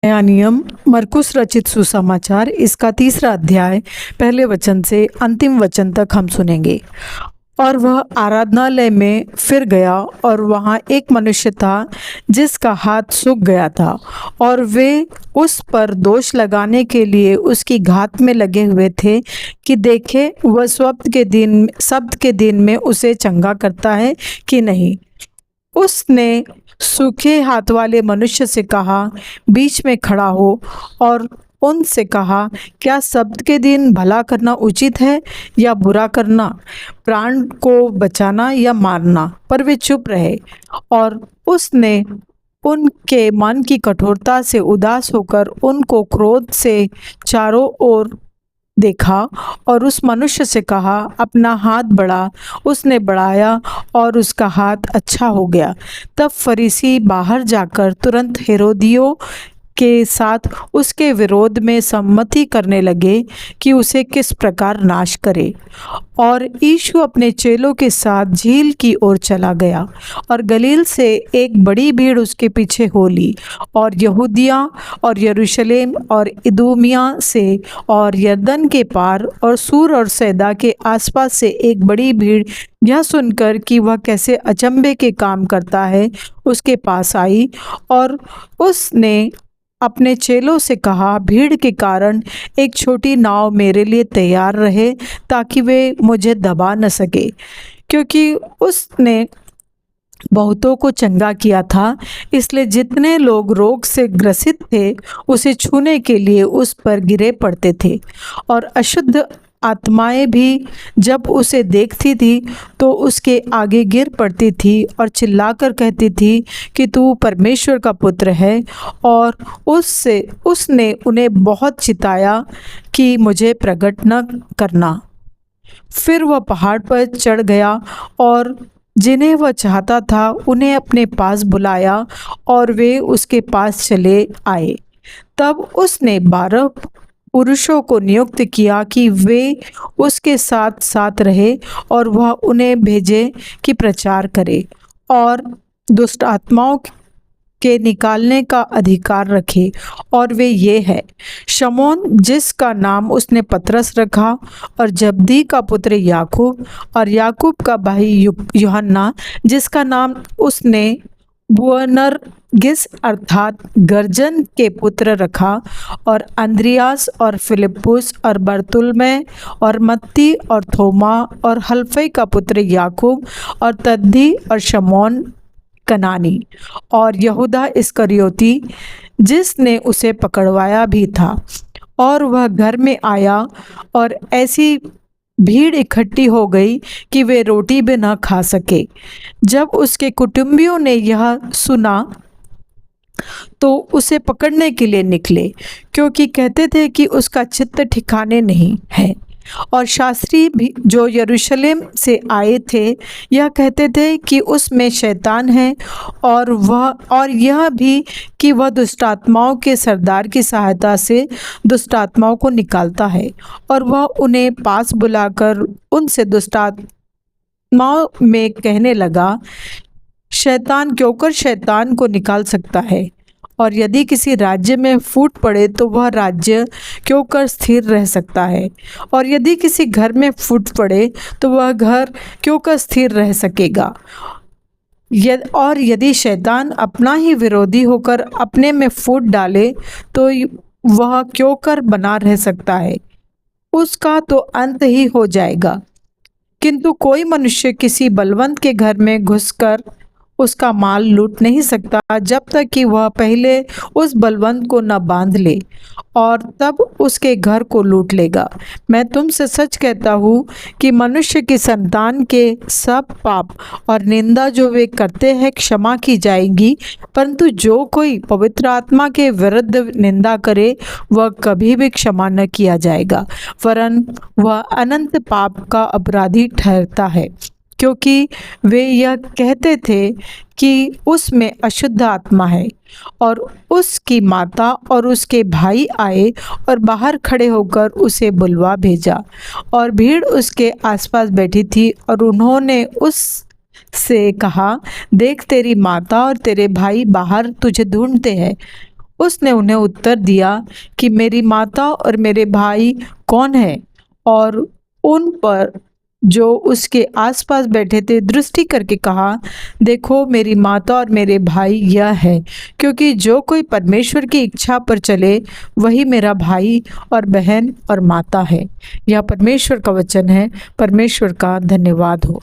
नया नियम मरकुस रचित सुसमाचार इसका तीसरा अध्याय पहले वचन से अंतिम वचन तक हम सुनेंगे। और वह आराधनालय में फिर गया और वहाँ एक मनुष्य था जिसका हाथ सूख गया था, और वे उस पर दोष लगाने के लिए उसकी घात में लगे हुए थे कि देखे वह शब्द के दिन में उसे चंगा करता है कि नहीं। उसने सूखे हाथ वाले मनुष्य से कहा, बीच में खड़ा हो, और उनसे कहा, क्या शब्द के दिन भला करना उचित है या बुरा करना, प्राण को बचाना या मारना? पर वे चुप रहे। और उसने उनके मन की कठोरता से उदास होकर उनको क्रोध से चारों ओर देखा और उस मनुष्य से कहा, अपना हाथ बढ़ा। उसने बढ़ाया और उसका हाथ अच्छा हो गया। तब फरीसी बाहर जाकर तुरंत हेरोदियों के साथ उसके विरोध में सम्मति करने लगे कि उसे किस प्रकार नाश करे। और यीशु अपने चेलों के साथ झील की ओर चला गया, और गलील से एक बड़ी भीड़ उसके पीछे हो ली, और यहूदिया और यरूशलेम और इदूमिया से और यरदन के पार और सूर और सैदा के आसपास से एक बड़ी भीड़ यह सुनकर कि वह कैसे अचंभे के काम करता है उसके पास आई। और उसने अपने चेलों से कहा, भीड़ के कारण एक छोटी नाव मेरे लिए तैयार रहे ताकि वे मुझे दबा न सके, क्योंकि उसने बहुतों को चंगा किया था। इसलिए जितने लोग रोग से ग्रसित थे उसे छूने के लिए उस पर गिरे पड़ते थे। और अशुद्ध आत्माएं भी जब उसे देखती थी तो उसके आगे गिर पड़ती थी और चिल्लाकर कहती थी कि तू परमेश्वर का पुत्र है। और उसने उन्हें बहुत चिताया कि मुझे प्रकट न करना। फिर वह पहाड़ पर चढ़ गया और जिन्हें वह चाहता था उन्हें अपने पास बुलाया, और वे उसके पास चले आए। तब उसने 12 पुरुषों को नियुक्त किया कि वे उसके साथ साथ रहे, और वह उन्हें भेजे कि प्रचार करे और दुष्ट आत्माओं के निकालने का अधिकार रखे। और वे ये है, शमौन जिसका नाम उसने पतरस रखा, और जब्दी का पुत्र याकूब, और याकूब का भाई यूहन्ना जिसका नाम उसने बुअनरगिस अर्थात गर्जन के पुत्र रखा, और अंद्रियास और फिलिप्पुस और बरतुल्मै और मत्ती और थोमा और हल्फई का पुत्र याकूब और तद्दी और शमौन कनानी, और यहूदा इस्करियोती जिसने उसे पकड़वाया भी था। और वह घर में आया, और ऐसी भीड़ इकट्ठी हो गई कि वे रोटी भी न खा सके। जब उसके कुटुंबियों ने यह सुना तो उसे पकड़ने के लिए निकले, क्योंकि कहते थे कि उसका चित्त ठिकाने नहीं है। और शास्त्री भी जो यरूशलेम से आए थे यह कहते थे कि उसमें शैतान है, और यह भी कि वह दुष्टात्माओं के सरदार की सहायता से दुष्टात्माओं को निकालता है। और वह उन्हें पास बुलाकर उनसे दुष्टात्माओं में कहने लगा, शैतान क्योंकर शैतान को निकाल सकता है, और यदि किसी राज्य में फूट पड़े तो वह राज्य क्यों कर स्थिर रह सकता है, और यदि किसी घर में फूट पड़े तो वह घर क्यों कर स्थिर रह सकेगा। और यदि शैतान अपना ही विरोधी होकर अपने में फूट डाले तो वह क्यों कर बना रह सकता है, उसका तो अंत ही हो जाएगा। किंतु कोई मनुष्य किसी बलवंत के घर में घुसकर उसका माल लूट नहीं सकता जब तक कि वह पहले उस बलवंत को न बांध ले, और तब उसके घर को लूट लेगा। मैं तुमसे सच कहता हूँ कि मनुष्य की संतान के सब पाप और निंदा जो वे करते हैं क्षमा की जाएगी, परंतु जो कोई पवित्र आत्मा के विरुद्ध निंदा करे वह कभी भी क्षमा न किया जाएगा, वरन वह अनंत पाप का अपराधी ठहरता है। क्योंकि वे यह कहते थे कि उसमें अशुद्ध आत्मा है। और उसकी माता और उसके भाई आए और बाहर खड़े होकर उसे बुलवा भेजा, और भीड़ उसके आसपास बैठी थी, और उन्होंने उससे कहा, देख तेरी माता और तेरे भाई बाहर तुझे ढूंढते हैं। उसने उन्हें उत्तर दिया कि मेरी माता और मेरे भाई कौन है, और उन पर जो उसके आसपास बैठे थे दृष्टि करके कहा, देखो मेरी माता और मेरे भाई यह है, क्योंकि जो कोई परमेश्वर की इच्छा पर चले वही मेरा भाई और बहन और माता है। यह परमेश्वर का वचन है। परमेश्वर का धन्यवाद हो।